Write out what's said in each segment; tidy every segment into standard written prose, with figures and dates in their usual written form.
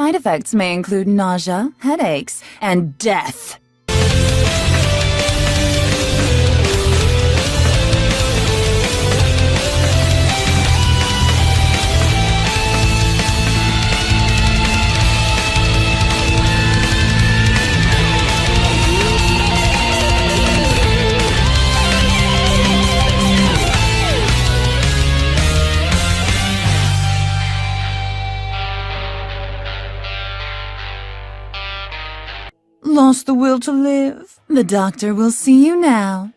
Side effects may include nausea, headaches, and death. Lost the will to live? The doctor will see you now.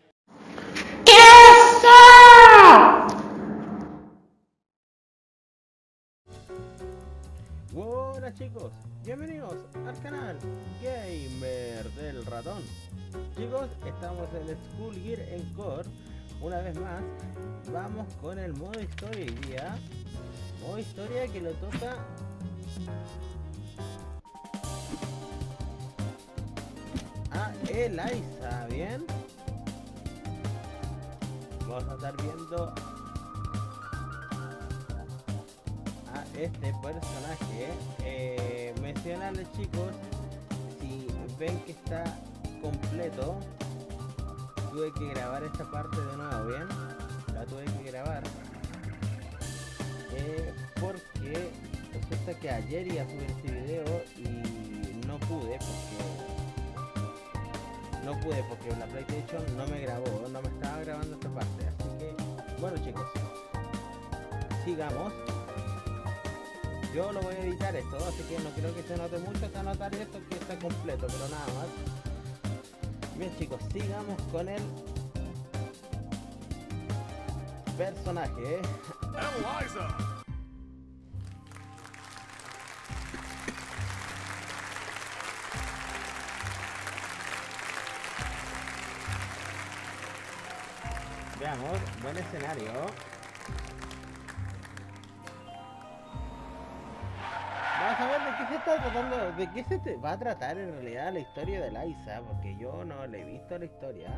Hola chicos, bienvenidos al canal Gamer del Ratón. Chicos, estamos en Skullgirls Encore. Una vez más, vamos con el modo historia hoy día. Modo historia que lo toca a Eliza, ¿bien? Vamos a estar viendo a este personaje. Mencionarles chicos, si ven que está completo, tuve que grabar esta parte de nuevo, ¿bien? La tuve que grabar porque resulta que ayer iba a subir este video y no pude porque la PlayStation no me grabó, no me estaba grabando esta parte. Así que, bueno chicos, sigamos. Yo lo voy a editar esto, así que no creo que se note mucho. Se notar esto que está completo, pero nada más. Bien chicos, sigamos con el personaje. Eliza! Veamos, buen escenario. Vamos a ver de qué se está tratando, de qué se va a tratar en realidad la historia de Eliza, porque yo no le he visto la historia.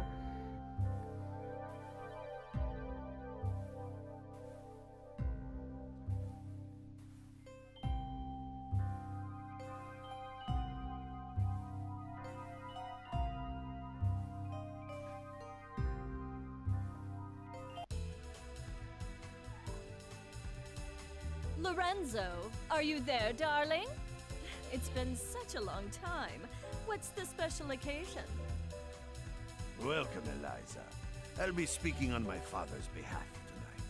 Lorenzo, are you there, darling? It's been such a long time. What's the special occasion? Welcome, Eliza. I'll be speaking on my father's behalf tonight.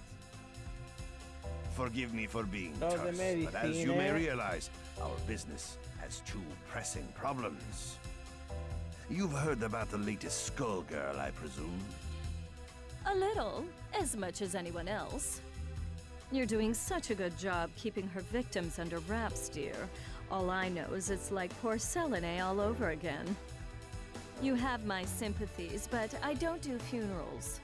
Forgive me for being terse, but as you may realize, our business has two pressing problems. You've heard about the latest Skullgirl, I presume? A little, as much as anyone else. You're doing such a good job keeping her victims under wraps, dear. All I know is it's like porcelain all over again. You have my sympathies, but I don't do funerals.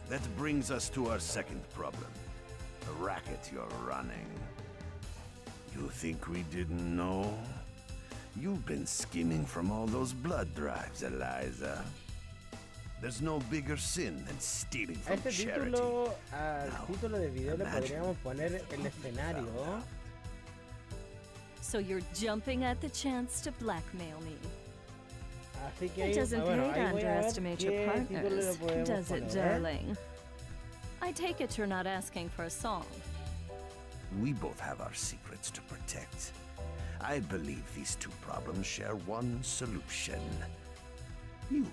That brings us to our second problem. The racket you're running. You think we didn't know? You've been scheming from all those blood drives, Eliza. There's no bigger sin than stealing from charity. Al título del video le podríamos poner el escenario. So you're jumping at the chance to blackmail me. Así que it doesn't pay to underestimate your partners, does it, darling? I take it you're not asking for a song. We both have our secrets to protect. I believe these two problems share one solution. You.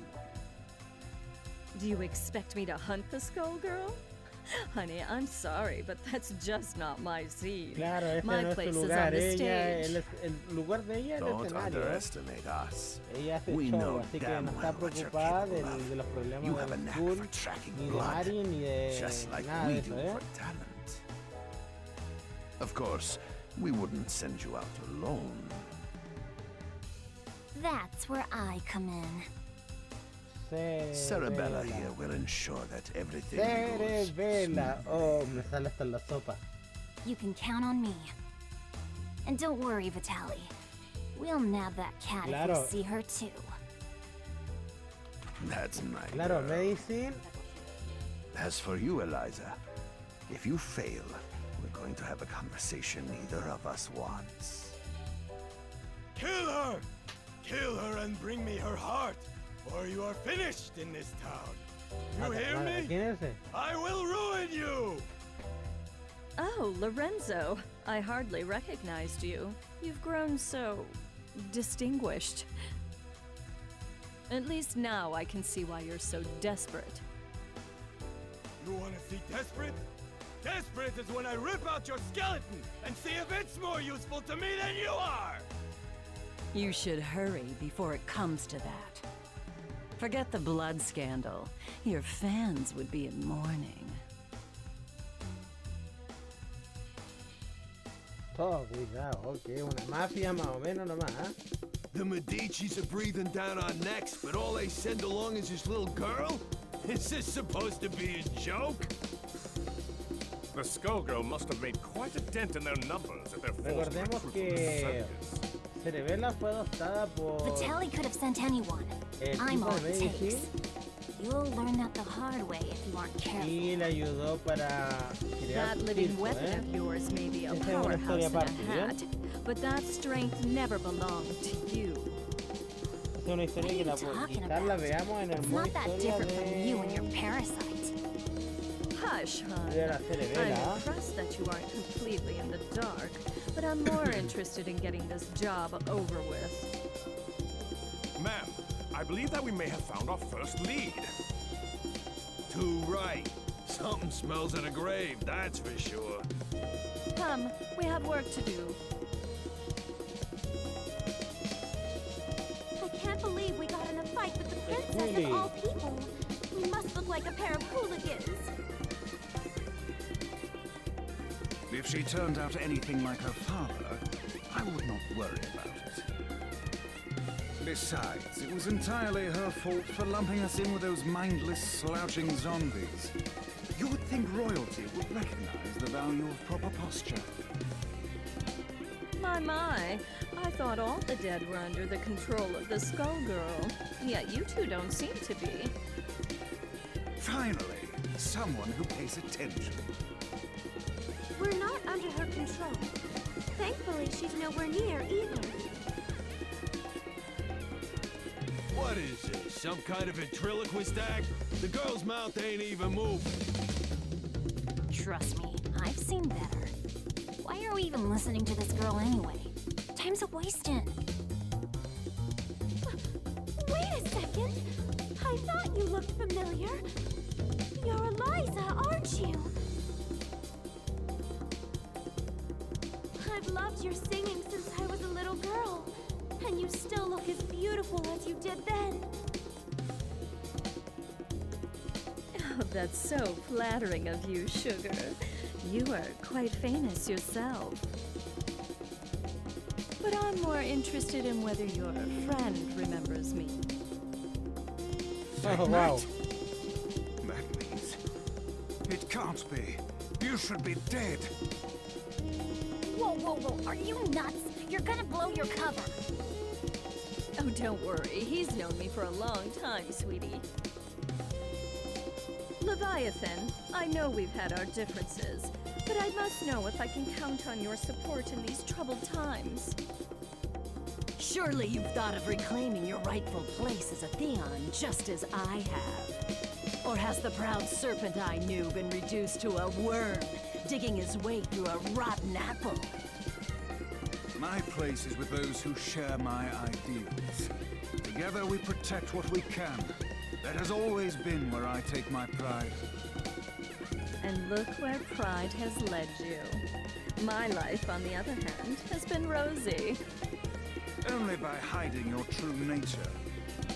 Do you expect me to hunt the Skullgirl? Honey, I'm sorry, but that's just not my scene. Claro, este my no es place su is lugar. on the Ella, stage. el lugar de ella es el Don't escenario. underestimate us. Ella hace We show, know así que damn no está well what you're preocupada capable of. de los problemas You have a del knack school, for tracking ni de blood, Mari, ni de just like nada we de eso, do for talent. Of course, we wouldn't send you out alone. That's where I come in. Cerebella here will ensure that everything goes Cerebella. Oh, me sale hasta la sopa. You can count on me. And don't worry, Vitaly. We'll nab that cat if Claro. we see her too. That's my Claro, girl. medicine. As for you, Eliza, if you fail, we're going to have a conversation neither of us wants. Someone bring me her heart, or you are finished in this town. You hear me? ¿Quién es ese? I will ruin you! Oh, Lorenzo. I hardly recognized you. You've grown so distinguished. At least now I can see why you're so desperate. You want to see desperate? Desperate is when I rip out your skeleton and see if it's more useful to me than you are! You should hurry before it comes to that. Forget the blood scandal. Your fans would be in mourning. Todo cuidado, ok, una mafia más o menos nomás, ¿eh? The Medicis are breathing down our necks, but all they send along is this little girl? Is this supposed to be a joke? The Skullgirl must have made quite a dent in their numbers if they're forced to Recordemos recruit from the que circus. Cerebella fue adoptada por Vitaly could have sent anyone. el I'm tipo all de it Medici takes. You'll learn that the hard way if you aren't careful. y le ayudó para crear That su living circo, weapon ¿eh? of yours may be a Esa es una powerhouse historia in a aparte, hat, but that strength never belonged to you. Es una historia que la What are you talking quizás la about? veamos en el It's modo not that historia different from you and your de parasite. de Hush, la hon. Cerebella. I'm impressed that you aren't completely in the dark, but I'm more interested in getting this job over with. Ma'am, I believe that we may have found our first lead. Too right. Something smells of a grave, that's for sure. Come, we have work to do. I can't believe we got in a fight with the princess of all people. We must look like a pair of hooligans. If she turned out anything like her father, I would not worry about it. Besides, it was entirely her fault for lumping us in with those mindless, slouching zombies. You would think royalty would recognize the value of proper posture. My, I thought all the dead were under the control of the Skullgirl. Yet you two don't seem to be. Finally, someone who pays attention. We're not under her control. Thankfully, she's nowhere near either. What is this, some kind of ventriloquist act? The girl's mouth ain't even moving. Trust me, I've seen better. Why are we even listening to this girl anyway? Time's a-wasting. Wait a second. I thought you looked familiar. You're Eliza, aren't you? I've loved your singing since I was a little girl. And you still look as beautiful as you did then. Oh, that's so flattering of you, Sugar. You are quite famous yourself. But I'm more interested in whether your friend remembers me. Oh, wow. That means it can't be. You should be dead. Whoa, whoa, whoa, are you nuts? You're gonna blow your cover. Oh, don't worry. He's known me for a long time, sweetie. Leviathan, I know we've had our differences, but I must know if I can count on your support in these troubled times. Surely you've thought of reclaiming your rightful place as a Theon, just as I have. Or has the proud serpent I knew been reduced to a worm, digging his way through a rotten apple? My place is with those who share my ideals. Together we protect what we can. That has always been where I take my pride. And look where pride has led you. My life, on the other hand, has been rosy. Only by hiding your true nature.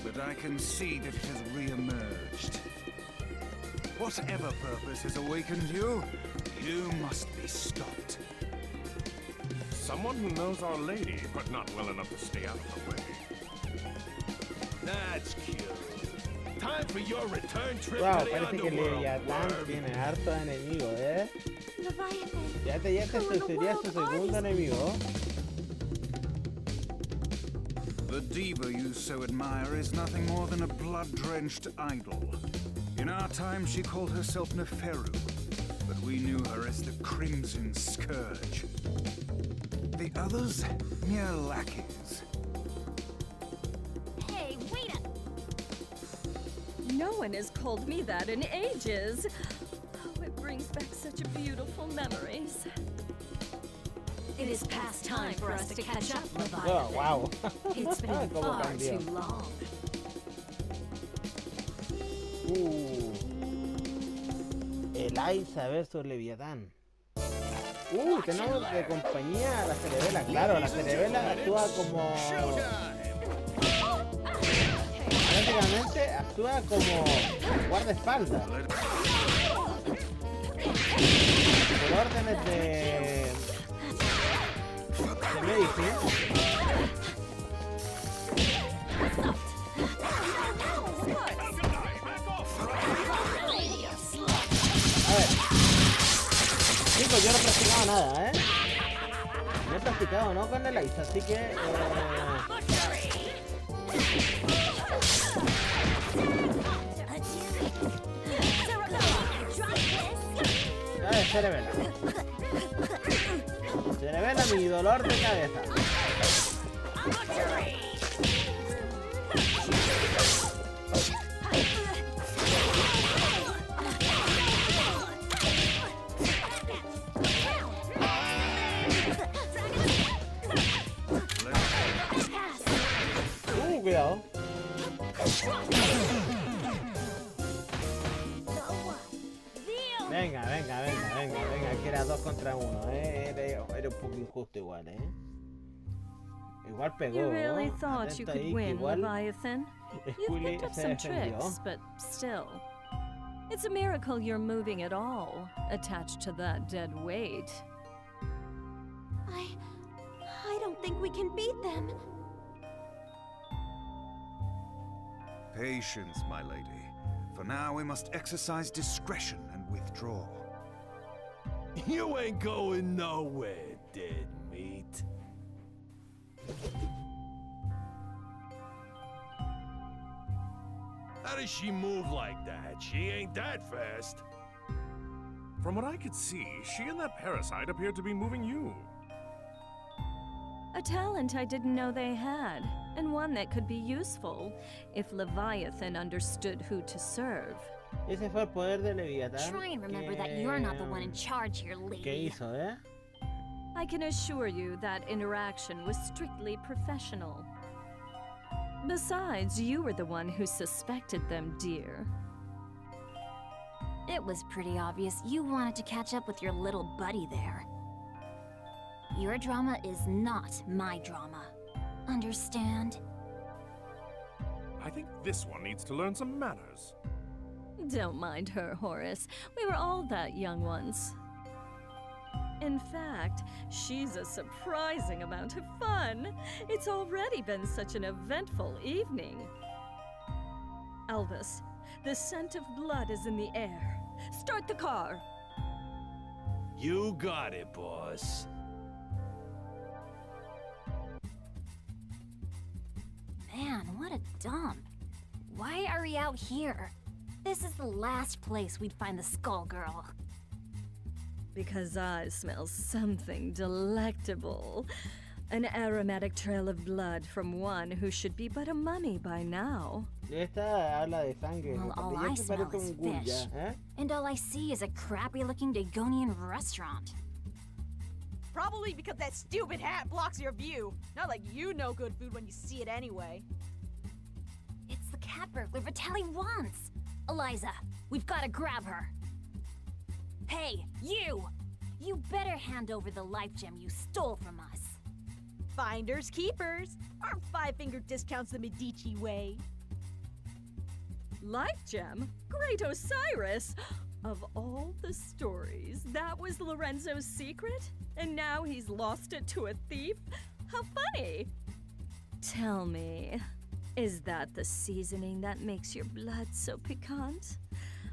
But I can see that it has re-emerged. Whatever purpose has awakened you, you must be stopped. Someone who knows Our Lady, but not well enough to stay out of her way. That's cute. Time for your return trip Wow, to the parece que underworld, Leviatán worm. tiene harto enemigo, ¿eh? Leviathan. Ya Who in the sería su world are segundo these enemigo. The diva you so admire is nothing more than a blood-drenched idol. In our time, she called herself Neferu, but we knew her as the Crimson Scourge. The others, mere lackeys. Hey, wait a... No one has called me that in ages. Oh, it brings back such beautiful memories. It is past time for us to catch up, Oh, Leviathan. wow. It's been Cómo far cambió. too long. Eliza versus Leviatán. Tenemos de compañía a la Cerebela. Claro, la Cerebela actúa como... Prácticamente actúa como guardaespaldas. Por órdenes de Medicine. A ver. Chicos, yo no he practicado nada, ¿eh? No he practicado, ¿no? Con Eliza, así que... Cerebela. Cerebela, mi dolor de cabeza. Cuidado. Venga, que era 2 contra 1, era un poco injusto igual, Igual pegó. You really thought you Atento could ahí, que win, igual Leviathan? You've Squilly picked up se some defendió. tricks, but still. It's a miracle you're moving at all, attached to that dead weight. I don't think we can beat them. Patience, my lady. For now, we must exercise discretion and withdraw. You ain't going nowhere, dead meat. How does she move like that? She ain't that fast. From what I could see, she and that parasite appeared to be moving you. A talent I didn't know they had, and one that could be useful if Leviathan understood who to serve. Ese fue el poder de Leviatán. Try and remember that you're not the one in charge here, ¿Qué lady. hizo, I can assure you that interaction was strictly professional. Besides, you were the one who suspected them, dear. It was pretty obvious you wanted to catch up with your little buddy there. Your drama is not my drama. Understand? I think this one needs to learn some manners. Don't mind her, Horace. We were all that young once. In fact, she's a surprising amount of fun. It's already been such an eventful evening. Elvis, the scent of blood is in the air. Start the car. You got it, boss. Man, what a dump. Why are we out here? This is the last place we'd find the Skullgirl. Because I smell something delectable. An aromatic trail of blood from one who should be but a mummy by now. Esta habla de sangre. Well, all Yo I te smell parezco is un ghoul fish. ya, And all I see is a crappy-looking Dagonian restaurant. Probably because that stupid hat blocks your view. Not like you know good food when you see it anyway. It's the cat burglar Vitaly wants. Eliza, we've got to grab her. Hey, you! You better hand over the life gem you stole from us. Finders keepers. Our 5-finger discounts the Medici way. Life gem? Great Osiris! Of all the stories, that was Lorenzo's secret? And now he's lost it to a thief? How funny! Tell me, is that the seasoning that makes your blood so piquant?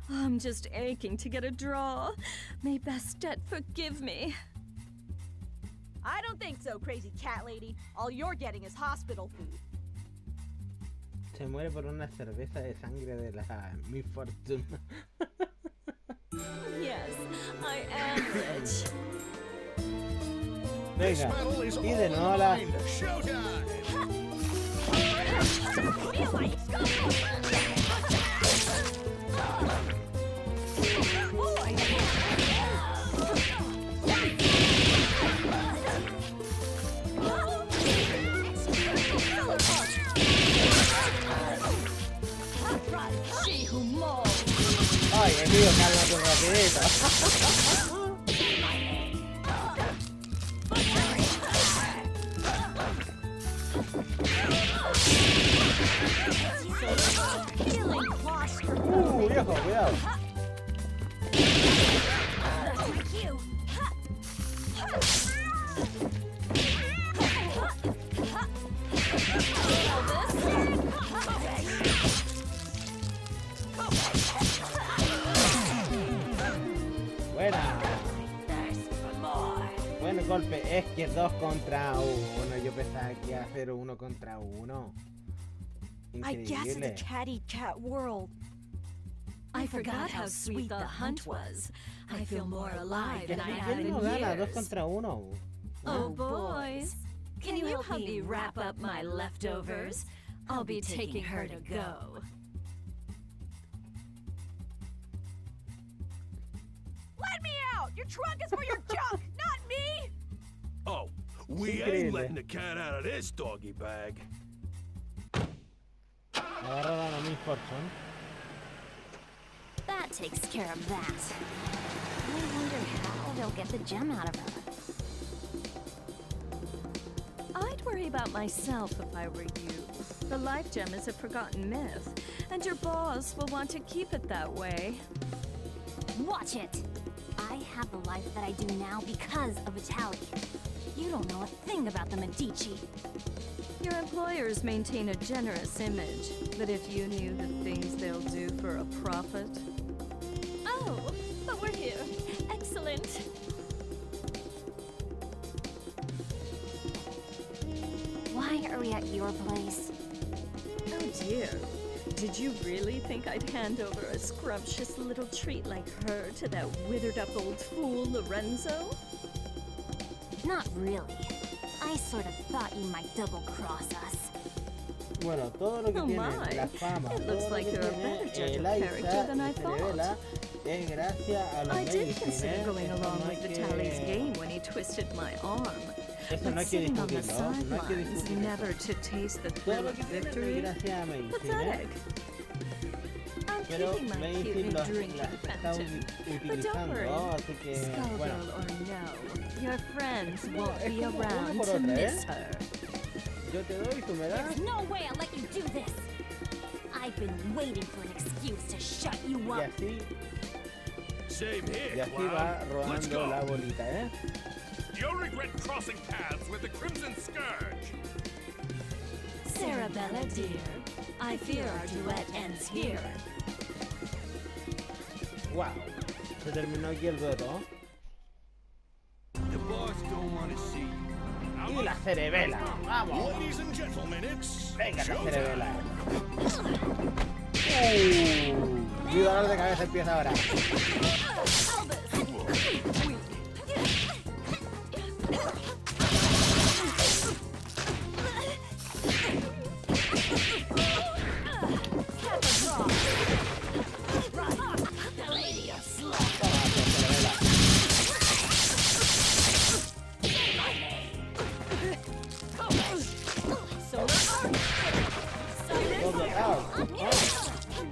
I'm just aching to get a draw. May Bastet forgive me. I don't think so, crazy cat lady. All you're getting is hospital food. Se muere por una cerveza de sangre de la Mi Fortune. Yes, I am rich. Venga, y de nuevo la... Showtime! Ay, el lío, cálmate un rapidito. Viejo, cuidado. Buena. Buen golpe. Es que 2 contra 1. Yo pensaba que iba a hacer 1 contra 1. I guess it's a catty cat world. I forgot how sweet the hunt was. I feel more alive than I have in ¿Quién no gana 2 years. contra 1? Oh, boys. Can you help me wrap up my leftovers? I'll be taking her to go. Let me out! Your trunk is for your junk, not me! Oh, we ain't letting the cat out of this doggy bag. Agarraron a Miss Fortune. That takes care of that. I wonder how they'll get the gem out of her. I'd worry about myself if I were you. The life gem is a forgotten myth, and your boss will want to keep it that way. Watch it! I have the life that I do now because of Vitaly. You don't know a thing about the Medici. Your employers maintain a generous image, but if you knew the things they'll do for a profit... Oh, but we're here. Excellent. Why are we at your place? Oh dear. Did you really think I'd hand over a scrumptious little treat like her to that withered-up old fool, Lorenzo? Not really. I sort of thought you might double-cross us. Bueno, todo lo que Oh tiene my. la fama, It todo looks lo like que you're a tiene better judge of Eliza character than I y se thought. revela es gracias a los I did medicines. consider going Eso along no hay with que- Vitaly's game when he twisted my arm. Eso no But hay que sitting on the discutirlo, no hay que sidelines, discutir never eso. to taste the Todo thrill lo of que tiene es victory. gracias a medicines. Pathetic. I'm Pero keeping my cute medicine new los drinking la está fountain. But don't worry, utilizando, así que bueno. Skullgirl or no, your friends No, won't es be como una around por to otra, miss ¿eh? her. Yo te doy, tú me das. There's no way I'll let you do this! I've been waiting for an excuse to shut you Y up. así, Same here, y así va Clown. Let's rodando la go. bolita, ¿eh? You'll regret crossing paths with the Crimson Scourge. Sarabella, dear, I fear our duet ends here. Wow. Se terminó aquí el dueto. The boss don't want to see you. Y la cerebela. Vamos. Ladies and gentlemen, it's Venga, la showtime. cerebela. Mi dolor de cabeza empieza ahora.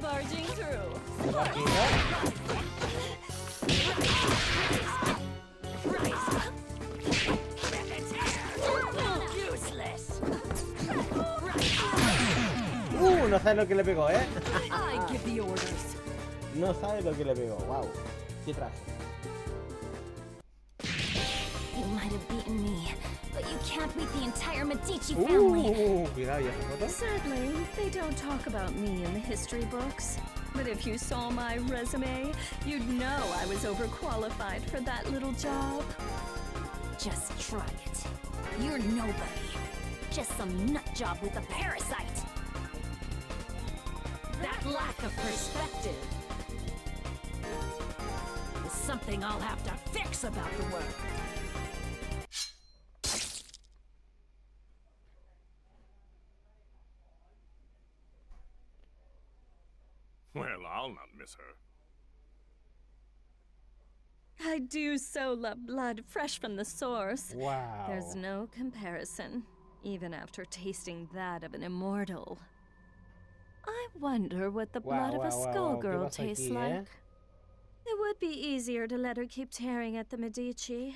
Barging through. No sabe lo que le pegó, ¿eh? I give the orders. No sabe lo que le pegó. Wow. Qué traje. You might have beaten me, but you can't beat the entire Medici family. Cuidado, ¿ya se foto? Sadly, they don't talk about me in the history books. But if you saw my resume, you'd know I was overqualified for that little job. Just try it. You're nobody. Just some nut job with a parasite. That lack of perspective is something I'll have to fix about the work. Well, I'll not miss her. I do so love blood fresh from the source. Wow. There's no comparison, even after tasting that of an immortal. I wonder what the blood of a Skullgirl tastes like. It would be easier to let her keep tearing at the Medici.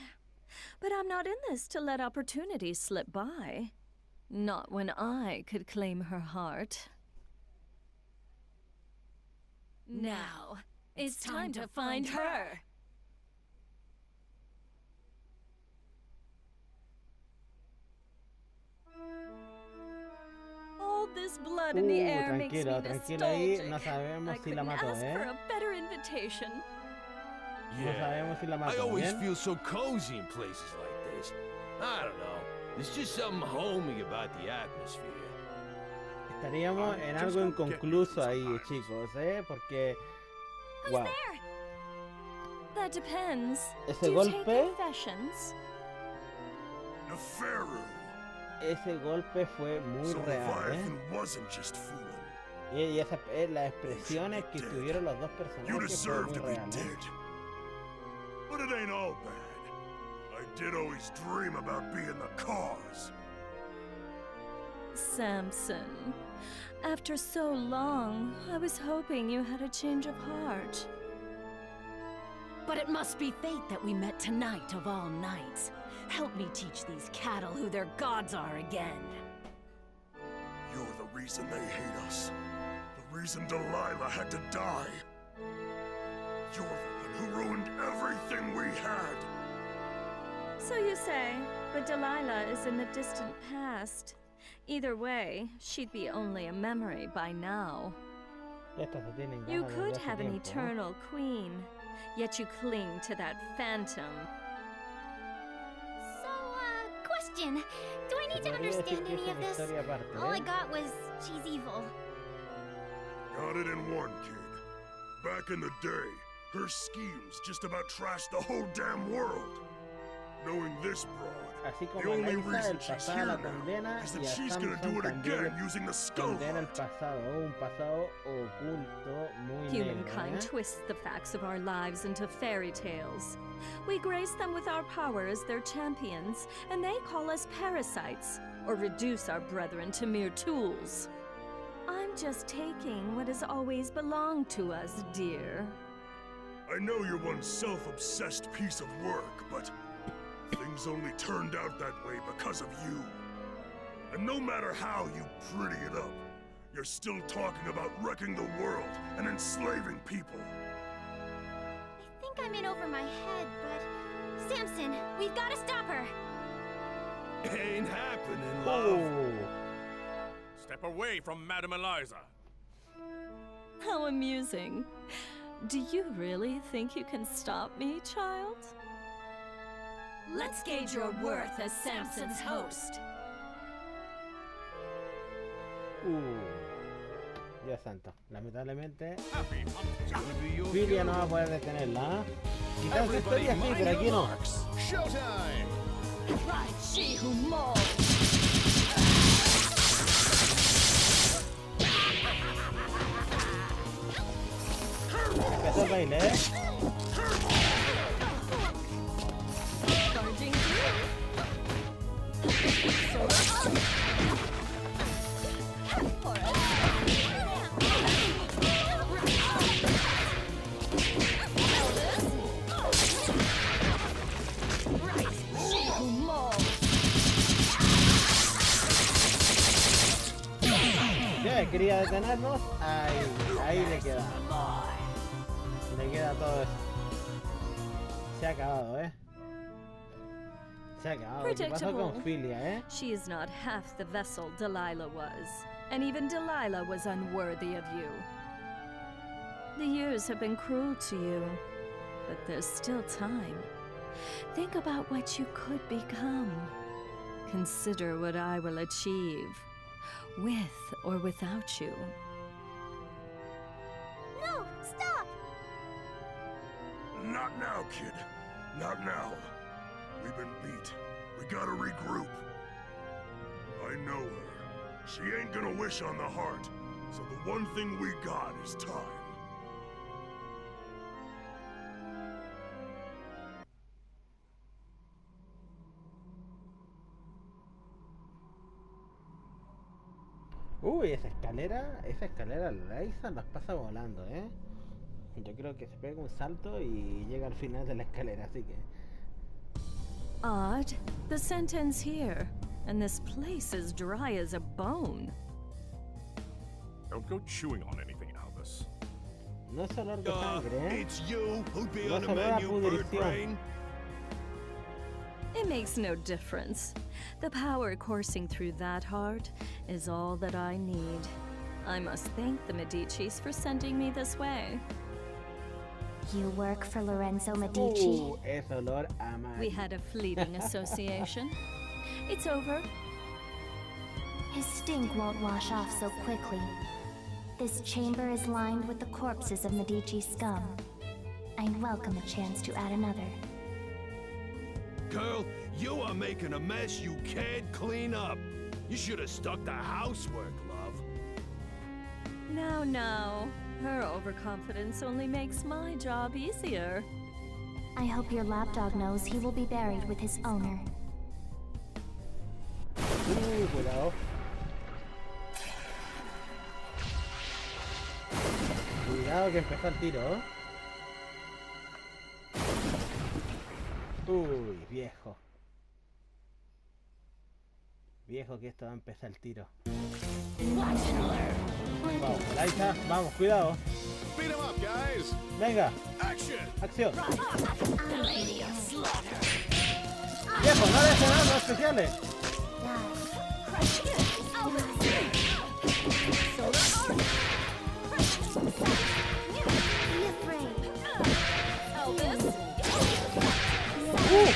But I'm not in this to let opportunities slip by. Not when I could claim her heart. Now, it's time to find her. All this blood in the air makes me tranquilo ahí, nostalgic. no sabemos I si la couldn't mató, ask for a better invitation. No sabemos si la mató, I always ¿bien? feel so cozy in places like this. I don't know. There's just something homey about the atmosphere. Estaríamos en algo inconcluso ahí, chicos, Porque... Wow. That depends. Ese Do you golpe- take confessions? Neferu. Ese golpe fue muy So real, Leviathan wasn't just fooling. Y esa, las expresiones que tuvieron los dos You personajes fue deserve muy to be real, dead. But it ain't all bad. I did always dream about being the cause. Samson, after so long, I was hoping you had a change of heart. But it must be fate that we met tonight of all nights. Help me teach these cattle who their gods are again. You're the reason they hate us. The reason Delilah had to die. You're the one who ruined everything we had. So you say, but Delilah is in the distant past. Either way, she'd be only a memory by now. Estas se tienen You ganas desde could hace have an tiempo, eternal queen, yet you cling to that phantom. So, question. Do I need to Podría decir understand que es any of una this? historia aparte, All I got was she's evil. Got it in one, kid. Back in the day, her schemes just about trashed the whole damn world. Knowing this broad, Así the como only Eliza, el reason she's pasado here la now condena is y that a she's gonna Samson do it también again using the skull condena el heart. pasado, un pasado oculto muy Humankind negro, twists the facts of our lives into fairy tales. We grace them with our power as their champions, and they call us parasites, or reduce our brethren to mere tools. I'm just taking what has always belonged to us, dear. I know you're one self-obsessed piece of work, but things only turned out that way because of you. And no matter how you pretty it up, you're still talking about wrecking the world and enslaving people. I think I'm in over my head, but... Samson, we've got to stop her! Ain't happening, love. Oh, Step away from Madame Eliza. How amusing. Do you really think you can stop me, child? Let's gauge your worth as Samson's host. Dios santo, lamentablemente Happy hunting. Filia no va a poder detenerla, Quizás Historia sí, pero aquí no. Showtime! Right, she who molds. Empezó el baile, Charging through. Ya, quería detenernos, ahí le queda. Le queda todo eso. Se ha acabado, Se ha acabado. ¿Qué pasó con Filia, She is not half the vessel Delilah was, and even Delilah was unworthy of you. The years have been cruel to you, but there's still time. Think about what you could become. Consider what I will achieve, with or without you. No, stop! Not now, kid. Not now. We've been beat. We gotta regroup. I know her. She ain't gonna wish on the heart. So the one thing we got is time. Uy, esa escalera Liza las pasa volando, ¿eh? Yo creo que se pega un salto y llega al final de la escalera, así que... Odd. The scent ends here, and this place is dry as a bone. Don't go chewing on anything, Albus. No es olor de sangre, ¿eh? It's you who'd be No on es the olor a menu, bird pudrición. brain. It makes no difference. The power coursing through that heart is all that I need. I must thank the Medicis for sending me this way. You work for Lorenzo Medici? Es olor a mal. We had a fleeting association. It's over. His stink won't wash off so quickly. This chamber is lined with the corpses of Medici scum. I welcome a chance to add another. Girl, you are making a mess you can't clean up. You should have stuck to housework, love. No. Her overconfidence only makes my job easier. I hope your lapdog knows he will be buried with his owner. Cuidado. Cuidado que empezó el tiro. Uy, viejo. Viejo que esto va a empezar el tiro. Vamos, Liza, vamos, cuidado. Beat 'em up, guys. Venga, Action. acción. Viejo, no dejes nada, no especiales.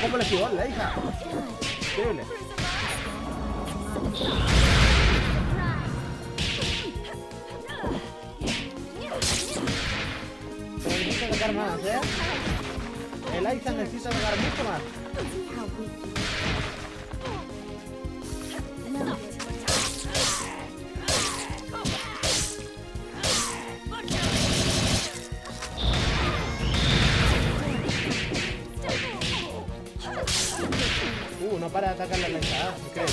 ¿Cómo le esquivó la hija? Increíble. Se necesita atacar más, ¿eh? El Aiza necesita atacar mucho más. No para de atacar la Aiza, increíble.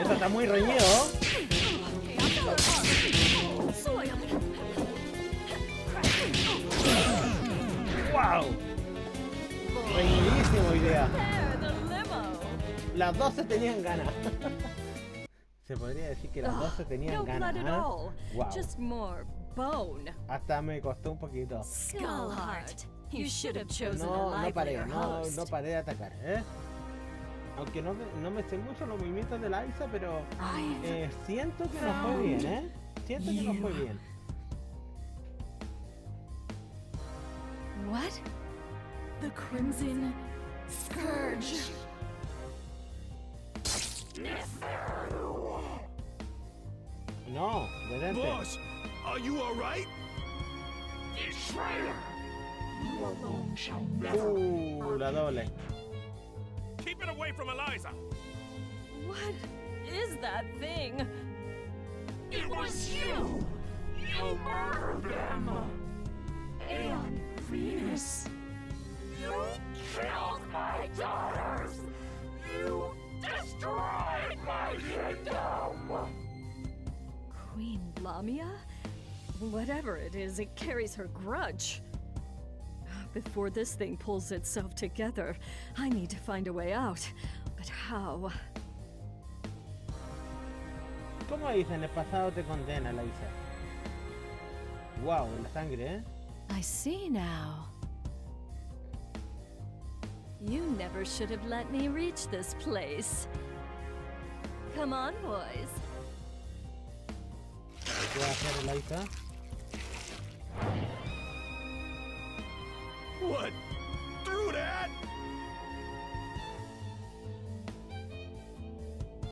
Esto está muy reñido. ¡Wow! Reñidísimo idea. Las 12 tenían ganas. Se podría decir que las 12 tenían ganas. Wow. Just more bone. Hasta me costó un poquito. Skullheart. You should have chosen No a paré, livelier no host. paré de atacar, ¿eh? Aunque no me sé mucho los movimientos de la Aiza, pero siento que nos fue bien, ¿eh? Siento que nos fue bien. What? The Crimson Scourge. No, detente. Boss, are you all right? La doble. Keep it away from Eliza. What is that thing? It was you! You murdered them! And Venus! You killed my daughters! You destroyed my kingdom! Queen Lamia? Whatever it is, it carries her grudge. Before this thing pulls itself together, I need to find a way out. But how? ¿Cómo dicen? El pasado te condena, Liza. Wow, la sangre, ¿eh? I see now. You never should have let me reach this place. Come on, boys. ¿Qué va a hacer Liza? What? Through that?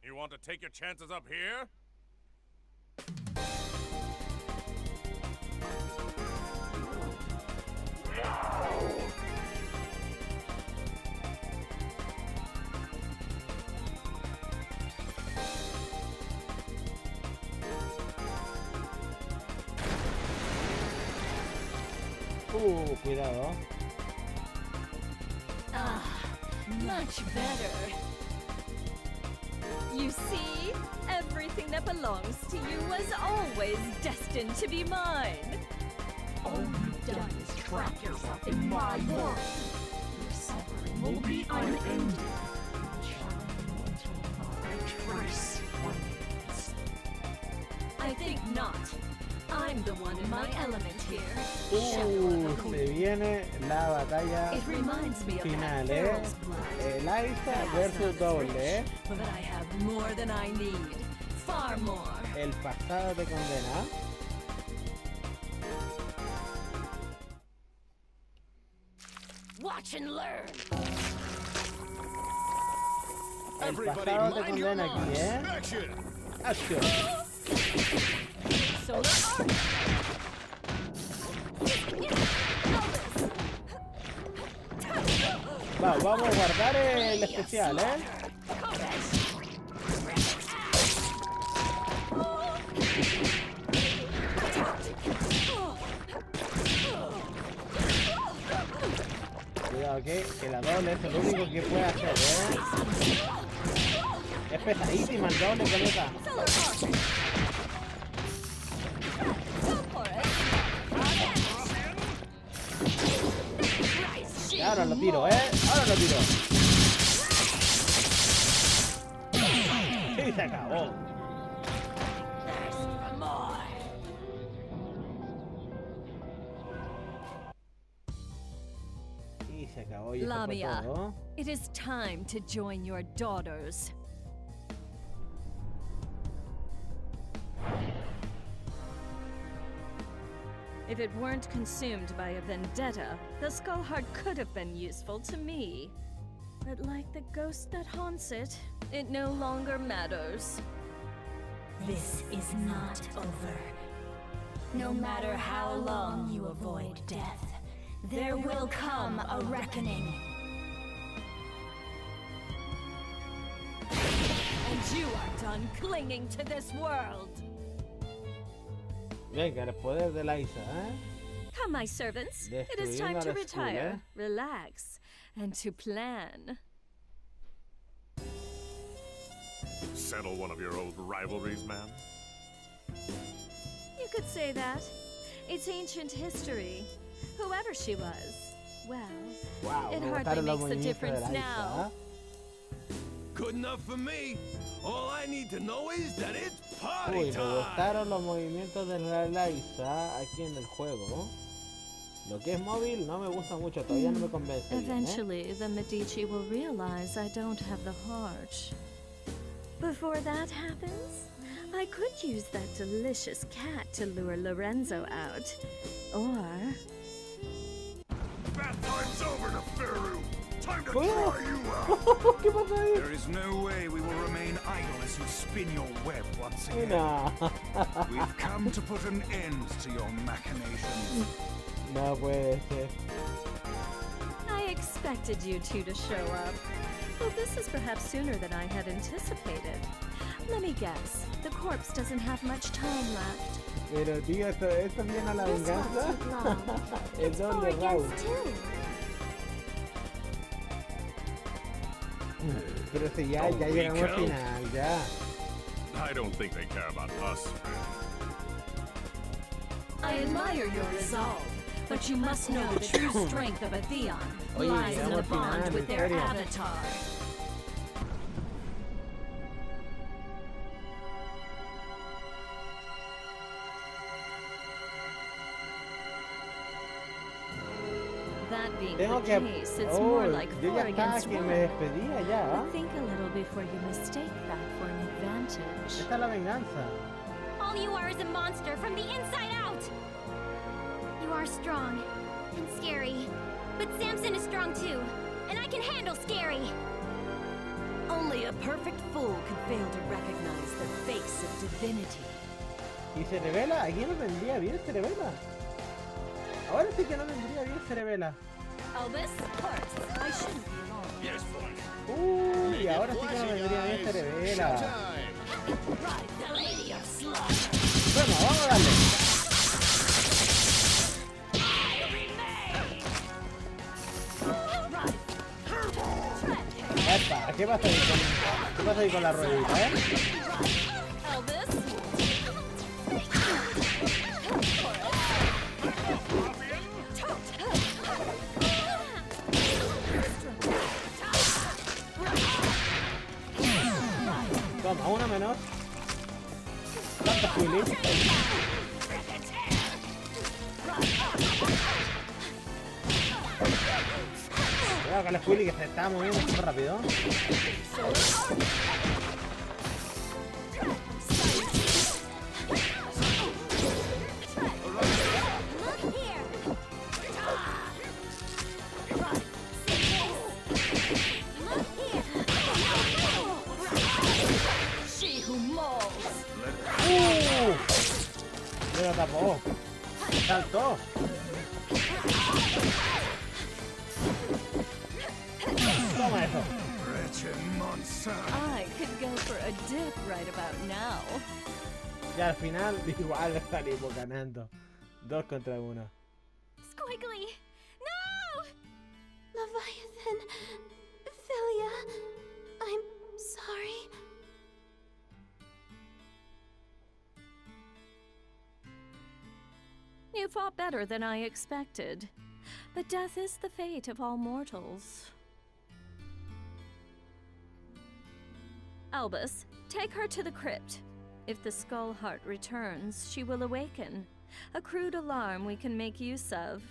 You want to take your chances up here? Cuidado. Much better. You belongs to you was always destined to be mine. All you've done is trap yourself in my world. Your suffering will be unending. Trace remains. I think not. I'm the one in my element here. Se viene la batalla It reminds me of final, that Pharaoh's blood. Eliza versus Doble. But I have more than I need. Far more. El pasado te condena. Watch and learn. El pasado te condena aquí, Action. Solar Arc. Vamos a guardar el especial, Cuidado que la doble es el único que puede hacer, Es pesadísima el doble con esa. Ahora lo tiro, ahora lo tiro. Y se acabó. Y se acabó. Y eso fue Lamia, todo. it is time to join your daughters. If it weren't consumed by a vendetta, the skull heart could have been useful to me. But like the ghost that haunts it, it no longer matters. This is not over. No matter how long you avoid death, there will come a reckoning. And you are done clinging to this world. Venga, el poder de Eliza, Come, my servants. It is time to retire, relax, and to plan. Settle one of your old rivalries, ma'am? You could say that. It's ancient history. Whoever she was, well, Wow, it me hardly gustaron los makes a movimientos de difference Eliza, now. Good enough for me. All I need to know is that it's party Uy, me time. gustaron los movimientos de la Eliza aquí en el juego. Lo que es móvil no me gusta mucho, todavía no me convence bien, Eventually, the Medici will realize I don't have the heart. Before that happens, I could use that delicious cat to lure Lorenzo out. Or... Bath time's over, Neferu! Time to Oh. try you out! ¿Qué pasa ahí? There is no way we will remain idle as you spin your web once again. No. We've come to put an end to your machinations. No puede ser. I expected you two to show up. Well, this is perhaps sooner than I had anticipated. Let me guess, the corpse doesn't have much time left. Pero tío, ¿esto viene a la venganza? Es doble Raúl. Pero si ya llegamos al final, ya. I don't think they care about us, I admire your resolve, but you must know the true strength of a Theon Oye, lies in a llegamos al bond final, with their Historia. avatar. That being Tengo the que... case, it's Oh, more like yo 4 ya estaba against que 1. me despedía ya. But think a little before you mistake that for an advantage. Esta es la venganza. All you are is a monster from the inside out! You are strong and scary, but Samson is strong too, and I can handle scary! Only a perfect fool could fail to recognize the face of divinity. Y se revela, aquí no vendría bien, se revela. Ahora sí que no vendría bien, se revela. Elvis, horse. I shouldn't be long. Yes, boy. Uy, ahora sí que no vendría bien, se revela. Right, the lady of slaughter. Bueno, vamos a darle. Epa, ¿qué pasa ahí con la ruedita, Elvis, Toma, una menos. ¿Cuántos Willy? Cuidado con la Willy que se está moviendo súper rápido. Me lo tapó. Saltó. Toma eso. I could go for a dip right about now. Y al final igual salimos ganando. 2 contra 1. Squiggly! No! Leviathan, Philia, I'm sorry. You fought better than I expected. But death is the fate of all mortals. Albus, take her to the crypt. If the Skull Heart returns, she will awaken. A crude alarm we can make use of.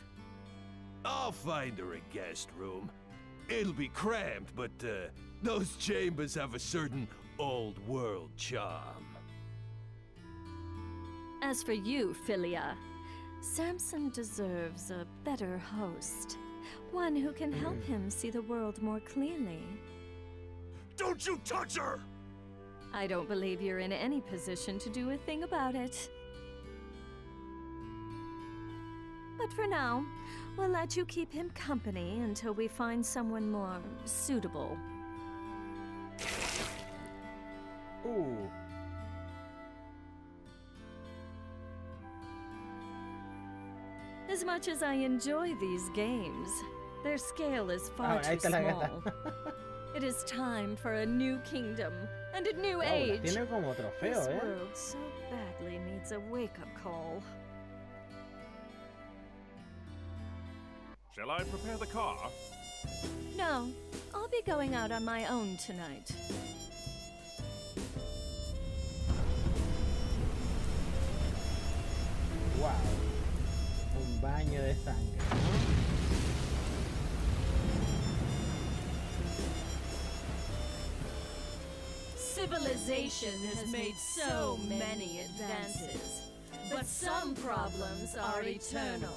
I'll find her a guest room. It'll be cramped, but those chambers have a certain old-world charm. As for you, Philia, Samson deserves a better host. One who can help him see the world more clearly. Don't you touch her! I don't believe you're in any position to do a thing about it. But for now, we'll let you keep him company until we find someone more suitable. Ooh. As much as I enjoy these games, their scale is far too small. It is time for a new kingdom and a new age. Tiene como trofeo, This world so badly needs a wake-up call. Shall I prepare the car? No, I'll be going out on my own tonight. Wow. Un baño de sangre, ¿no? Civilization has made so many advances, but some problems are eternal.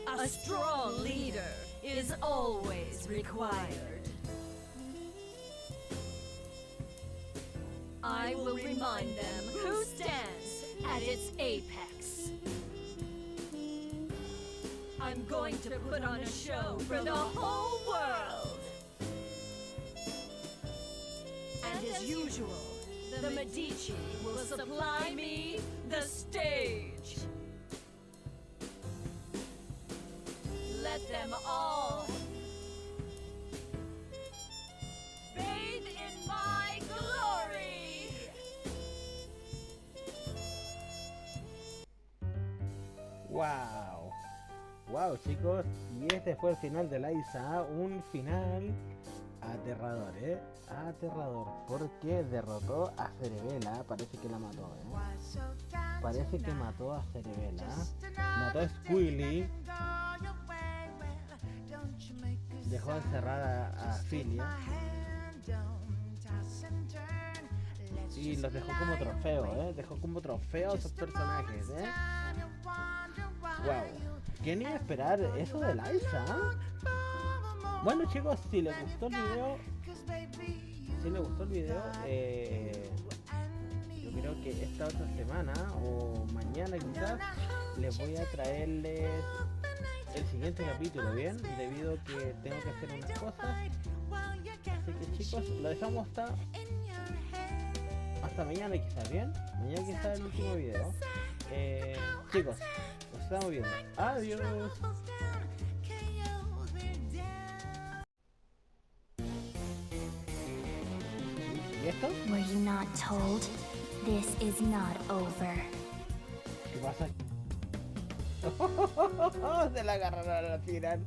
A strong leader is always required. I will remind them who stands at its apex. I'm going to put on a show for the whole world. And as usual, the Medici will supply me the stage. Let them all bathe in my glory. Wow. Wow, chicos, y este fue el final de Liza, un final aterrador, aterrador, porque derrotó a Cerebela, parece que la mató, parece que mató a Cerebela, mató a Squilly, dejó encerrada a Philia y los dejó como trofeo, dejó como trofeo a esos personajes, wow. ¿Quién iba a esperar eso de Liza? Bueno, chicos, si les gustó el video, yo creo que esta otra semana o mañana quizás les voy a traerles el siguiente capítulo, ¿bien? Debido a que tengo que hacer unas cosas. Así que chicos, lo dejamos hasta mañana quizás, ¿bien? Mañana quizás el último video. Chicos, nos estamos viendo. Adiós. ¿Y esto? Were you not told? This is not over. ¿Qué pasa? Se la agarraron al final.